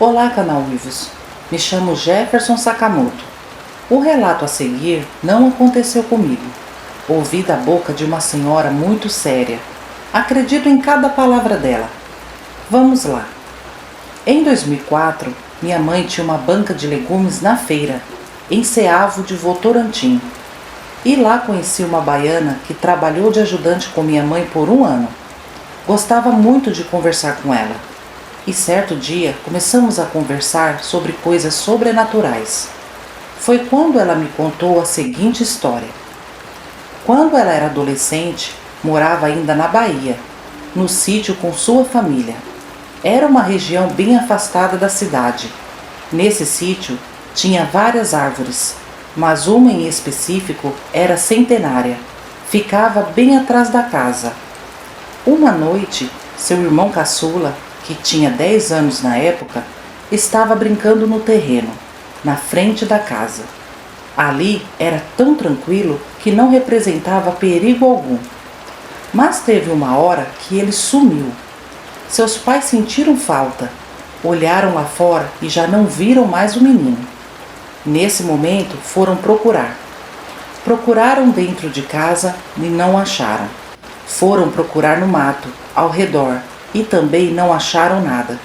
Olá, canal Vivos. Me chamo Jefferson Sakamoto. O relato a seguir não aconteceu comigo. Ouvi da boca de uma senhora muito séria. Acredito em cada palavra dela. Vamos lá. Em 2004, minha mãe tinha uma banca de legumes na feira, em Ceavo de Votorantim. E lá conheci uma baiana que trabalhou de ajudante com minha mãe por 1 ano. Gostava muito de conversar com ela. E certo dia começamos a conversar sobre coisas sobrenaturais. Foi quando ela me contou a seguinte história. Quando ela era adolescente, morava ainda na Bahia, no sítio com sua família. Era uma região bem afastada da cidade. Nesse sítio tinha várias árvores, mas uma em específico era centenária. Ficava bem atrás da casa. Uma noite, seu irmão caçula, que tinha 10 anos na época, estava brincando no terreno, na frente da casa. Ali era tão tranquilo que não representava perigo algum. Mas teve uma hora que ele sumiu. Seus pais sentiram falta, olharam lá fora e já não viram mais o menino. Nesse momento foram procurar. Procuraram dentro de casa e não acharam. Foram procurar no mato, ao redor, e também não acharam nada.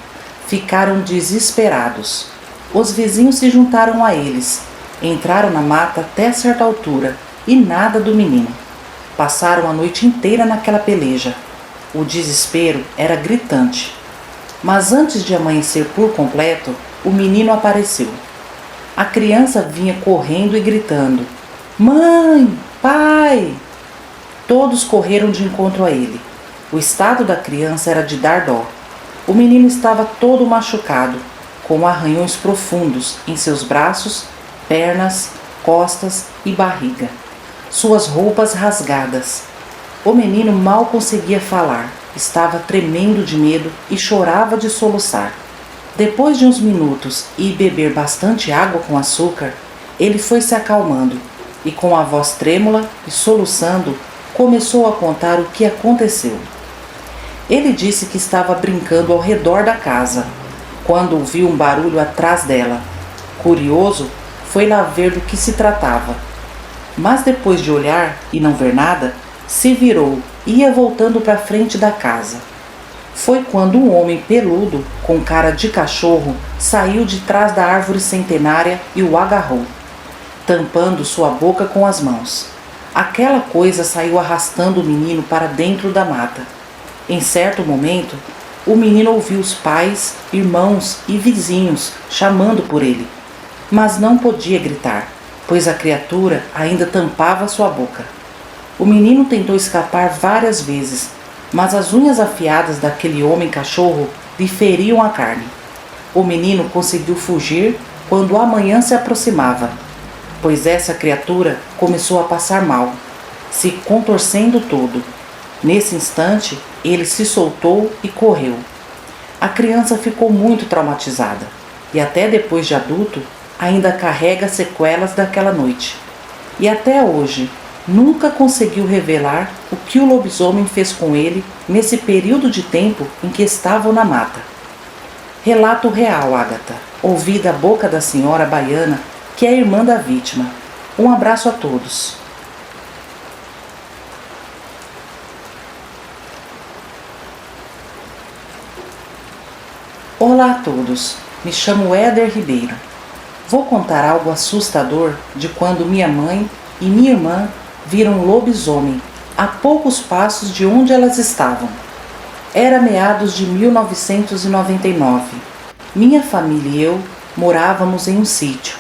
Ficaram desesperados. Os vizinhos se juntaram a eles, entraram na mata até certa altura e nada do menino. Passaram a noite inteira naquela peleja. O desespero era gritante. Mas antes de amanhecer por completo, o menino apareceu. A criança vinha correndo e gritando: "Mãe! Pai!" Todos correram de encontro a ele. O estado da criança era de dar dó. O menino estava todo machucado, com arranhões profundos em seus braços, pernas, costas e barriga. Suas roupas rasgadas. O menino mal conseguia falar, estava tremendo de medo e chorava de soluçar. Depois de uns minutos e beber bastante água com açúcar, ele foi se acalmando e, com a voz trêmula e soluçando, começou a contar o que aconteceu. Ele disse que estava brincando ao redor da casa, quando ouviu um barulho atrás dela. Curioso, foi lá ver do que se tratava. Mas depois de olhar e não ver nada, se virou e ia voltando para a frente da casa. Foi quando um homem peludo, com cara de cachorro, saiu de trás da árvore centenária e o agarrou, tampando sua boca com as mãos. Aquela coisa saiu arrastando o menino para dentro da mata. Em certo momento, o menino ouviu os pais, irmãos e vizinhos chamando por ele, mas não podia gritar, pois a criatura ainda tampava sua boca. O menino tentou escapar várias vezes, mas as unhas afiadas daquele homem-cachorro lhe feriam a carne. O menino conseguiu fugir quando a manhã se aproximava, pois essa criatura começou a passar mal, se contorcendo todo. Nesse instante, ele se soltou e correu. A criança ficou muito traumatizada e até depois de adulto ainda carrega sequelas daquela noite. E até hoje nunca conseguiu revelar o que o lobisomem fez com ele nesse período de tempo em que estavam na mata. Relato real, Ágata. Ouvi da boca da senhora baiana, que é irmã da vítima. Um abraço a todos. Olá a todos, me chamo Éder Ribeiro. Vou contar algo assustador de quando minha mãe e minha irmã viram um lobisomem a poucos passos de onde elas estavam. Era meados de 1999. Minha família e eu morávamos em um sítio,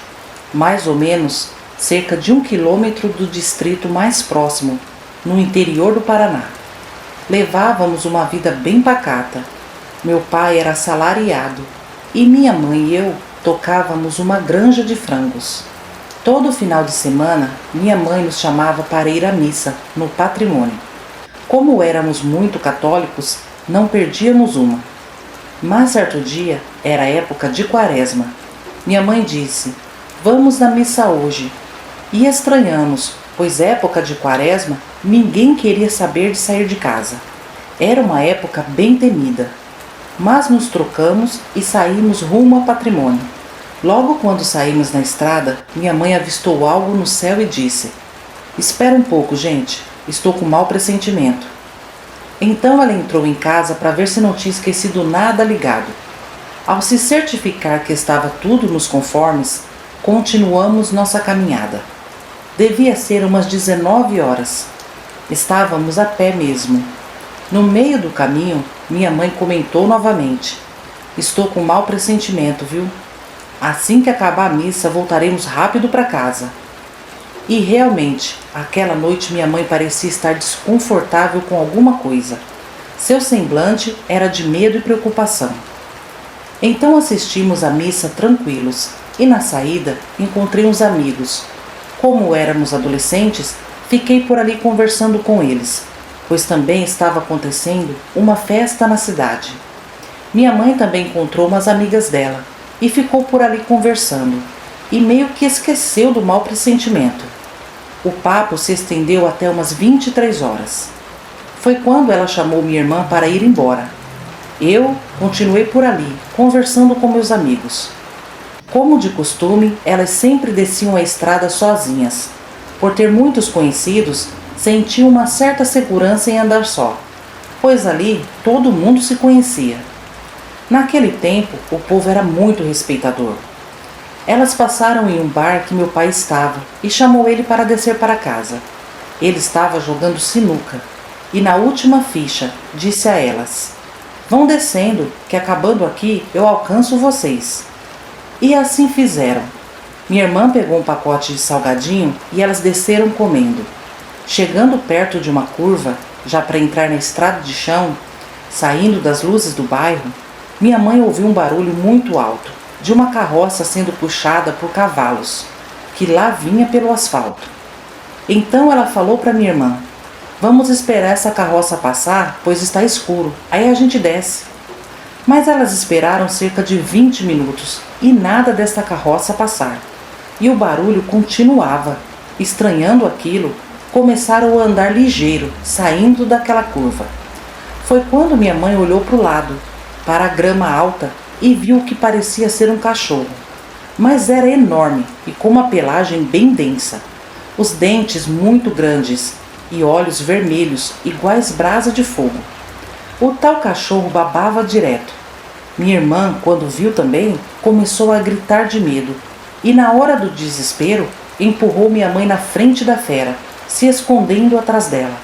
mais ou menos cerca de 1 quilômetro do distrito mais próximo, no interior do Paraná. Levávamos uma vida bem pacata. Meu pai era assalariado e minha mãe e eu tocávamos uma granja de frangos. Todo final de semana, minha mãe nos chamava para ir à missa no patrimônio. Como éramos muito católicos, não perdíamos uma. Mas certo dia, era época de quaresma. Minha mãe disse: "Vamos na missa hoje." E estranhamos, pois época de quaresma, ninguém queria saber de sair de casa. Era uma época bem temida. mas nos trocamos e saímos rumo ao patrimônio. Logo quando saímos na estrada, minha mãe avistou algo no céu e disse: "Espera um pouco, gente, estou com mau pressentimento." Então ela entrou em casa para ver se não tinha esquecido nada ligado. Ao se certificar que estava tudo nos conformes, continuamos nossa caminhada. Devia ser umas 19 horas. Estávamos a pé mesmo. No meio do caminho, minha mãe comentou novamente: "Estou com mau pressentimento, viu? Assim que acabar a missa, voltaremos rápido para casa." E realmente, aquela noite minha mãe parecia estar desconfortável com alguma coisa. Seu semblante era de medo e preocupação. Então assistimos à missa tranquilos e na saída encontrei uns amigos. Como éramos adolescentes, fiquei por ali conversando com eles, pois também estava acontecendo uma festa na cidade. Minha mãe também encontrou umas amigas dela e ficou por ali conversando, e meio que esqueceu do mau pressentimento. O papo se estendeu até umas 23 horas. Foi quando ela chamou minha irmã para ir embora. Eu continuei por ali, conversando com meus amigos. Como de costume, elas sempre desciam a estrada sozinhas. Por ter muitos conhecidos, sentiam uma certa segurança em andar só, pois ali todo mundo se conhecia. Naquele tempo, o povo era muito respeitador. Elas passaram em um bar que meu pai estava e chamou ele para descer para casa. Ele estava jogando sinuca e na última ficha disse a elas: "Vão descendo, que acabando aqui eu alcanço vocês." E assim fizeram. Minha irmã pegou um pacote de salgadinho e elas desceram comendo. Chegando perto de uma curva, já para entrar na estrada de chão, saindo das luzes do bairro, minha mãe ouviu um barulho muito alto, de uma carroça sendo puxada por cavalos, que lá vinha pelo asfalto. Então ela falou para minha irmã: "Vamos esperar essa carroça passar, pois está escuro, aí a gente desce." Mas elas esperaram cerca de 20 minutos e nada desta carroça passar. E o barulho continuava. Estranhando aquilo, começaram a andar ligeiro, saindo daquela curva. Foi quando minha mãe olhou para o lado, para a grama alta, e viu o que parecia ser um cachorro. Mas era enorme e com uma pelagem bem densa, os dentes muito grandes e olhos vermelhos iguais brasa de fogo. O tal cachorro babava direto. Minha irmã, quando viu também, começou a gritar de medo e na hora do desespero empurrou minha mãe na frente da fera, se escondendo atrás dela.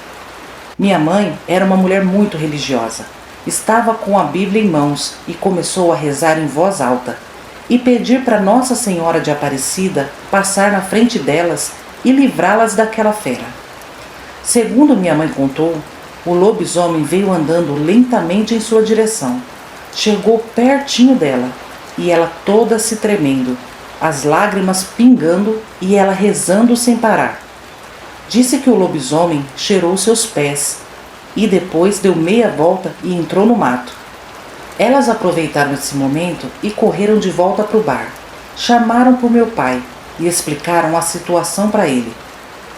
Minha mãe era uma mulher muito religiosa. Estava com a Bíblia em mãos e começou a rezar em voz alta e pedir para Nossa Senhora de Aparecida passar na frente delas e livrá-las daquela fera. Segundo minha mãe contou, o lobisomem veio andando lentamente em sua direção. Chegou pertinho dela e ela toda se tremendo, as lágrimas pingando e ela rezando sem parar. Disse que o lobisomem cheirou seus pés e depois deu meia volta e entrou no mato. Elas aproveitaram esse momento e correram de volta para o bar. Chamaram por meu pai e explicaram a situação para ele.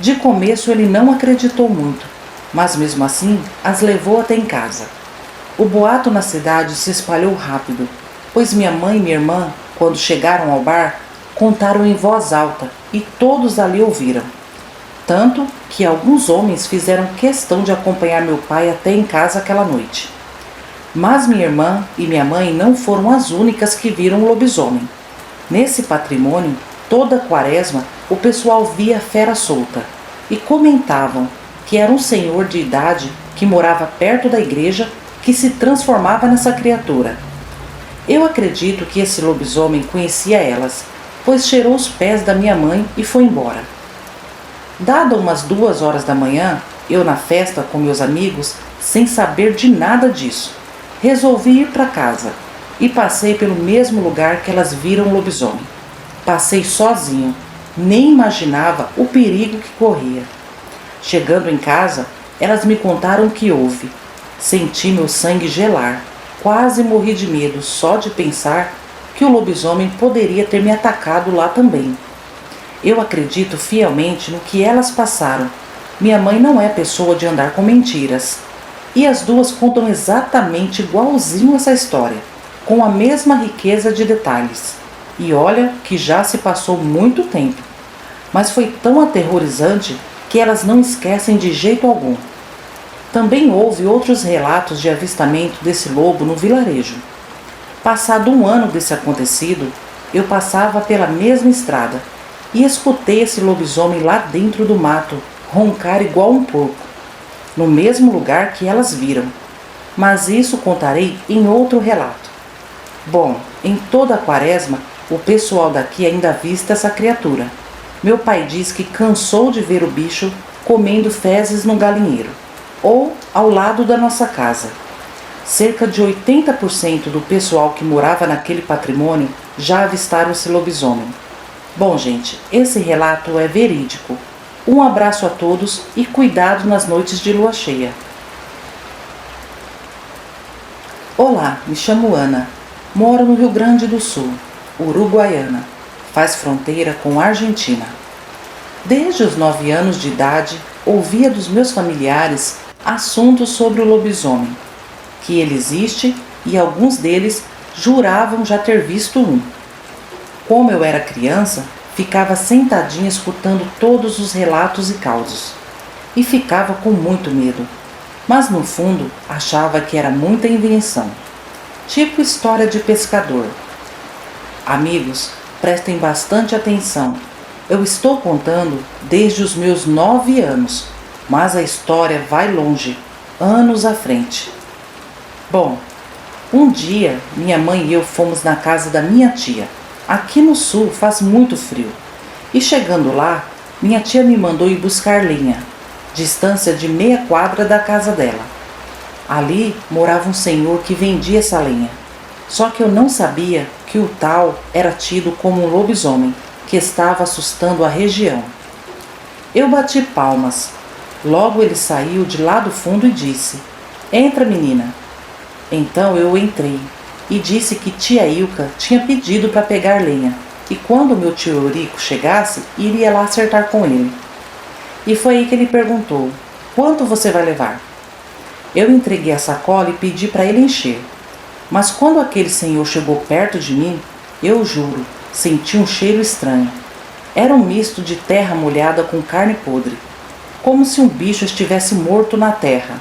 De começo ele não acreditou muito, mas mesmo assim as levou até em casa. O boato na cidade se espalhou rápido, pois minha mãe e minha irmã, quando chegaram ao bar, contaram em voz alta e todos ali ouviram. Tanto que alguns homens fizeram questão de acompanhar meu pai até em casa aquela noite. Mas minha irmã e minha mãe não foram as únicas que viram o lobisomem. Nesse patrimônio, toda quaresma, o pessoal via a fera solta e comentavam que era um senhor de idade que morava perto da igreja que se transformava nessa criatura. Eu acredito que esse lobisomem conhecia elas, pois cheirou os pés da minha mãe e foi embora. Dado umas 2 horas da manhã, eu na festa com meus amigos, sem saber de nada disso, resolvi ir para casa e passei pelo mesmo lugar que elas viram o lobisomem. Passei sozinho, nem imaginava o perigo que corria. Chegando em casa, elas me contaram o que houve. Senti meu sangue gelar, quase morri de medo só de pensar que o lobisomem poderia ter me atacado lá também. Eu acredito fielmente no que elas passaram. Minha mãe não é pessoa de andar com mentiras. E as duas contam exatamente igualzinho essa história, com a mesma riqueza de detalhes. E olha que já se passou muito tempo, mas foi tão aterrorizante que elas não esquecem de jeito algum. Também houve outros relatos de avistamento desse lobo no vilarejo. Passado um ano desse acontecido, eu passava pela mesma estrada e escutei esse lobisomem lá dentro do mato roncar igual um porco, no mesmo lugar que elas viram. Mas isso contarei em outro relato. Bom, em toda a quaresma, o pessoal daqui ainda avista essa criatura. Meu pai diz que cansou de ver o bicho comendo fezes no galinheiro, ou ao lado da nossa casa. Cerca de 80% do pessoal que morava naquele patrimônio já avistaram esse lobisomem. Bom, gente, esse relato é verídico. Um abraço a todos e cuidado nas noites de lua cheia. Olá, me chamo Ana. Moro no Rio Grande do Sul, Uruguaiana. Faz fronteira com a Argentina. Desde os 9 anos de idade, ouvia dos meus familiares assuntos sobre o lobisomem, que ele existe e alguns deles juravam já ter visto um. Como eu era criança, ficava sentadinha escutando todos os relatos e causos, e ficava com muito medo, mas no fundo achava que era muita invenção, tipo história de pescador. Amigos, prestem bastante atenção. Eu estou contando desde os meus 9 anos, mas a história vai longe, anos à frente. Bom, um dia minha mãe e eu fomos na casa da minha tia. Aqui no sul faz muito frio. E chegando lá, minha tia me mandou ir buscar lenha, distância de meia quadra da casa dela. Ali morava um senhor que vendia essa lenha. Só que eu não sabia que o tal era tido como um lobisomem que estava assustando a região. Eu bati palmas. Logo ele saiu de lá do fundo e disse: "Entra, menina." Então eu entrei e disse que tia Ilka tinha pedido para pegar lenha e quando meu tio Eurico chegasse, iria lá acertar com ele. E foi aí que ele perguntou: "Quanto você vai levar?" Eu entreguei a sacola e pedi para ele encher. Mas quando aquele senhor chegou perto de mim, eu juro, senti um cheiro estranho. Era um misto de terra molhada com carne podre, como se um bicho estivesse morto na terra.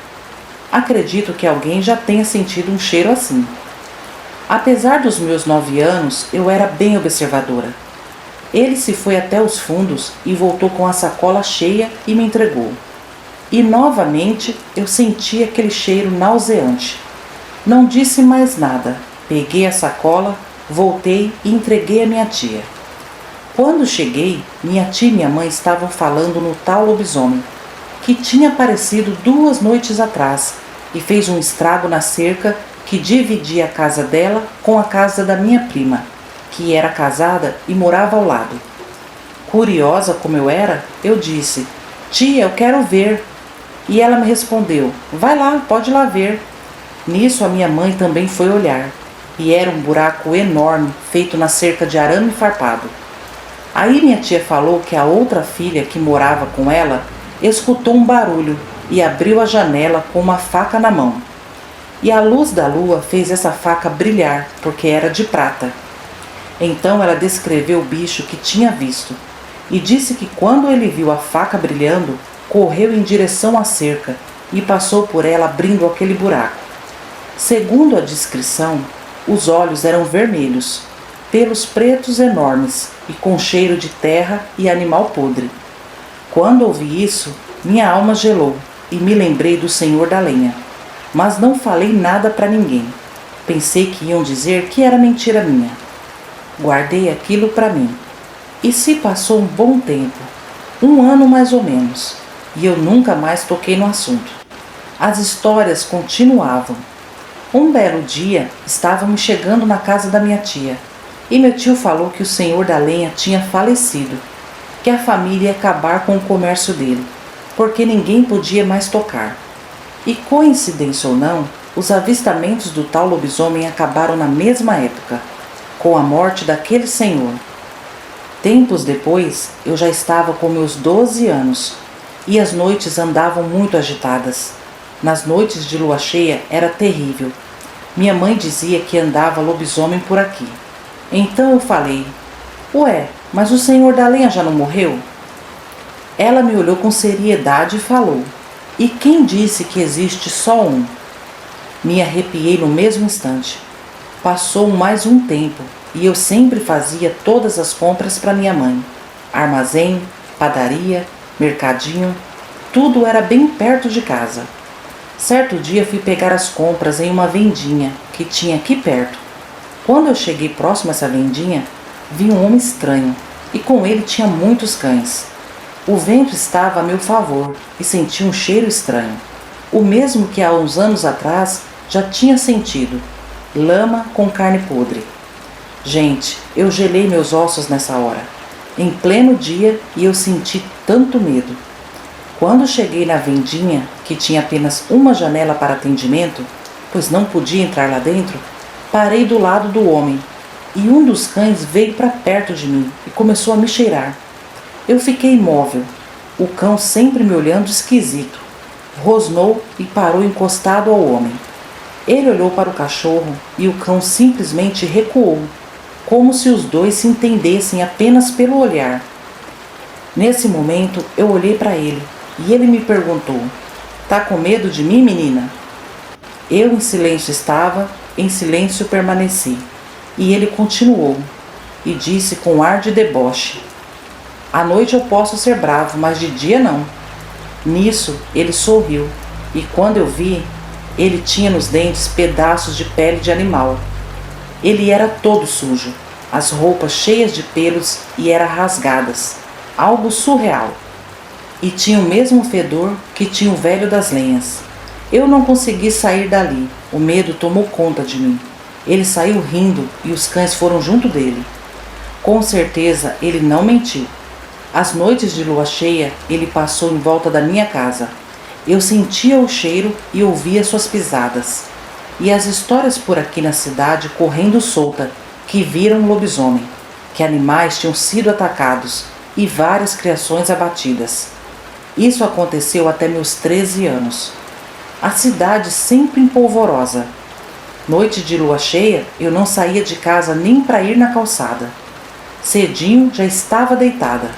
Acredito que alguém já tenha sentido um cheiro assim. Apesar dos meus 9 anos, eu era bem observadora. Ele se foi até os fundos e voltou com a sacola cheia e me entregou. E novamente eu senti aquele cheiro nauseante. Não disse mais nada. Peguei a sacola, voltei e entreguei a minha tia. Quando cheguei, minha tia e minha mãe estavam falando no tal lobisomem, que tinha aparecido 2 noites atrás e fez um estrago na cerca que dividia a casa dela com a casa da minha prima, que era casada e morava ao lado. Curiosa como eu era, eu disse: "Tia, eu quero ver." E ela me respondeu: "Vai lá, pode lá ver." Nisso a minha mãe também foi olhar, e era um buraco enorme feito na cerca de arame farpado. Aí minha tia falou que a outra filha que morava com ela escutou um barulho e abriu a janela com uma faca na mão. E a luz da lua fez essa faca brilhar, porque era de prata. Então ela descreveu o bicho que tinha visto, e disse que quando ele viu a faca brilhando, correu em direção à cerca e passou por ela abrindo aquele buraco. Segundo a descrição, os olhos eram vermelhos, pelos pretos enormes e com cheiro de terra e animal podre. Quando ouvi isso, minha alma gelou e me lembrei do senhor da lenha, mas não falei nada para ninguém. Pensei que iam dizer que era mentira minha. Guardei aquilo para mim. E se passou um bom tempo, 1 ano mais ou menos, e eu nunca mais toquei no assunto. As histórias continuavam. Um belo dia, estávamos chegando na casa da minha tia, e meu tio falou que o senhor da lenha tinha falecido, que a família ia acabar com o comércio dele, porque ninguém podia mais tocar. E coincidência ou não, os avistamentos do tal lobisomem acabaram na mesma época, com a morte daquele senhor. Tempos depois, eu já estava com meus 12 anos, e as noites andavam muito agitadas. Nas noites de lua cheia era terrível. Minha mãe dizia que andava lobisomem por aqui. Então eu falei: ué, mas o senhor da lenha já não morreu? Ela me olhou com seriedade e falou: e quem disse que existe só um? Me arrepiei no mesmo instante. Passou mais um tempo e eu sempre fazia todas as compras para minha mãe. Armazém, padaria, mercadinho, tudo era bem perto de casa. Certo dia fui pegar as compras em uma vendinha que tinha aqui perto. Quando eu cheguei próximo a essa vendinha, vi um homem estranho e com ele tinha muitos cães. O vento estava a meu favor e senti um cheiro estranho, o mesmo que há uns anos atrás já tinha sentido: lama com carne podre. Gente, eu gelei meus ossos nessa hora, em pleno dia, e eu senti tanto medo. Quando cheguei na vendinha, que tinha apenas uma janela para atendimento, pois não podia entrar lá dentro, parei do lado do homem e um dos cães veio para perto de mim e começou a me cheirar. Eu fiquei imóvel, o cão sempre me olhando esquisito. Rosnou e parou encostado ao homem. Ele olhou para o cachorro e o cão simplesmente recuou, como se os dois se entendessem apenas pelo olhar. Nesse momento eu olhei para ele e ele me perguntou: tá com medo de mim, menina? Eu em silêncio estava, em silêncio permaneci, e ele continuou e disse com ar de deboche: à noite eu posso ser bravo, mas de dia não. Nisso ele sorriu e quando eu vi, ele tinha nos dentes pedaços de pele de animal. Ele era todo sujo, as roupas cheias de pelos e eram rasgadas, algo surreal. E tinha o mesmo fedor que tinha o velho das lenhas. Eu não consegui sair dali, o medo tomou conta de mim. Ele saiu rindo e os cães foram junto dele. Com certeza ele não mentiu. As noites de lua cheia ele passou em volta da minha casa. Eu sentia o cheiro e ouvia suas pisadas. E as histórias por aqui na cidade correndo solta, que viram um lobisomem, que animais tinham sido atacados e várias criações abatidas. Isso aconteceu até meus 13 anos. A cidade sempre empolvorosa. Noite de lua cheia eu não saía de casa nem para ir na calçada. Cedinho já estava deitada.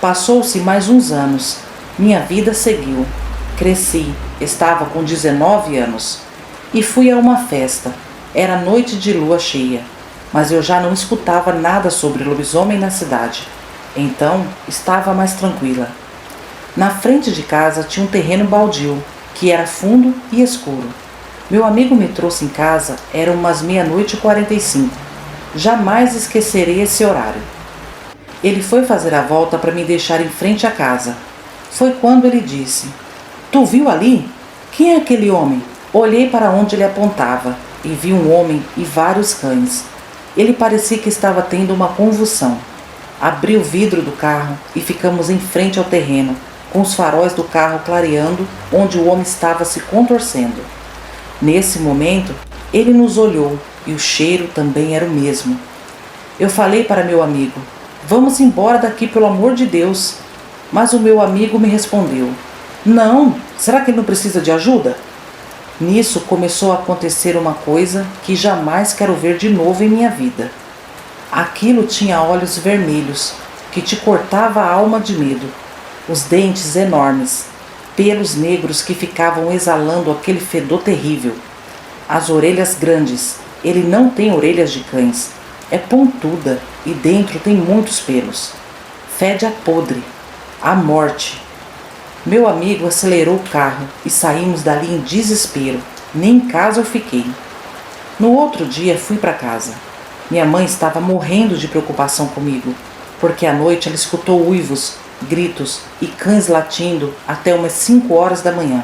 Passou-se mais uns anos. Minha vida seguiu. Cresci, estava com 19 anos. E fui a uma festa. Era noite de lua cheia, mas eu já não escutava nada sobre lobisomem na cidade. Então, estava mais tranquila. Na frente de casa tinha um terreno baldio, que era fundo e escuro. Meu amigo me trouxe em casa, eram umas 00:45. Jamais esquecerei esse horário. Ele foi fazer a volta para me deixar em frente à casa. Foi quando ele disse: tu viu ali? Quem é aquele homem? Olhei para onde ele apontava e vi um homem e vários cães. Ele parecia que estava tendo uma convulsão. Abri o vidro do carro e ficamos em frente ao terreno, com os faróis do carro clareando onde o homem estava se contorcendo. Nesse momento, ele nos olhou e o cheiro também era o mesmo. Eu falei para meu amigo: vamos embora daqui, pelo amor de Deus. Mas o meu amigo me respondeu: não, será que ele não precisa de ajuda? Nisso começou a acontecer uma coisa que jamais quero ver de novo em minha vida. Aquilo tinha olhos vermelhos, que te cortava a alma de medo, os dentes enormes, pelos negros que ficavam exalando aquele fedor terrível, as orelhas grandes. Ele não tem orelhas de cães, é pontuda e dentro tem muitos pelos. Fede a podre, a morte. Meu amigo acelerou o carro e saímos dali em desespero. Nem em casa eu fiquei. No outro dia fui para casa. Minha mãe estava morrendo de preocupação comigo, porque à noite ela escutou uivos, gritos e cães latindo até umas 5 horas da manhã.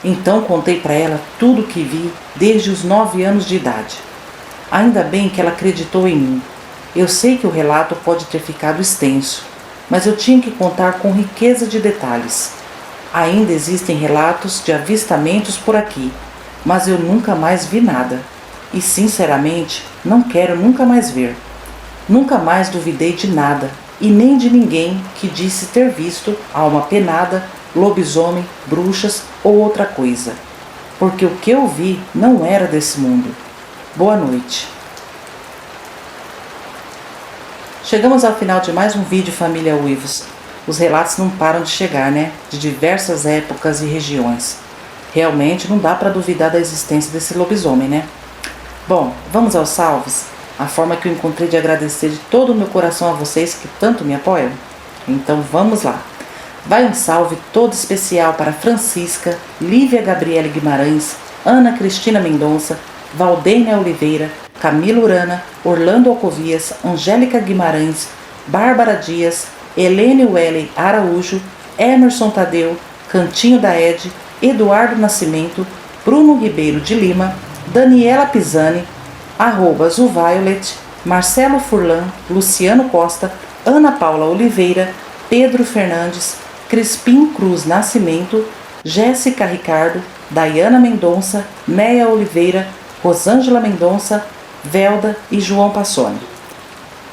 Então contei para ela tudo o que vi desde os 9 anos de idade. Ainda bem que ela acreditou em mim. Eu sei que o relato pode ter ficado extenso, mas eu tinha que contar com riqueza de detalhes. Ainda existem relatos de avistamentos por aqui, mas eu nunca mais vi nada. E sinceramente, não quero nunca mais ver. Nunca mais duvidei de nada, e nem de ninguém que disse ter visto alma penada, lobisomem, bruxas ou outra coisa, porque o que eu vi não era desse mundo. Boa noite. Chegamos ao final de mais um vídeo, família Uivos. Os relatos não param de chegar, né? De diversas épocas e regiões. Realmente não dá para duvidar da existência desse lobisomem, né? Bom, vamos aos salves? A forma que eu encontrei de agradecer de todo o meu coração a vocês que tanto me apoiam? Então vamos lá. Vai um salve todo especial para Francisca, Lívia Gabriele Guimarães, Ana Cristina Mendonça, Valdênia Oliveira, Camila Urana, Orlando Alcovias, Angélica Guimarães, Bárbara Dias, Helene Wellen Araújo, Emerson Tadeu, Cantinho da Ed, Eduardo Nascimento, Bruno Ribeiro de Lima, Daniela Pisani, @Zuviolet, Marcelo Furlan, Luciano Costa, Ana Paula Oliveira, Pedro Fernandes, Crispim Cruz Nascimento, Jéssica Ricardo, Daiana Mendonça, Neia Oliveira, Rosângela Mendonça, Velda e João Passoni.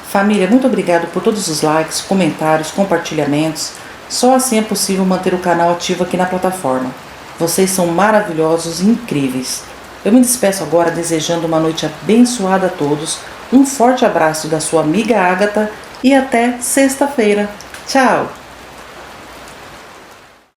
Família, muito obrigado por todos os likes, comentários, compartilhamentos. Só assim é possível manter o canal ativo aqui na plataforma. Vocês são maravilhosos e incríveis. Eu me despeço agora desejando uma noite abençoada a todos. Um forte abraço da sua amiga Ágata e até sexta-feira. Tchau!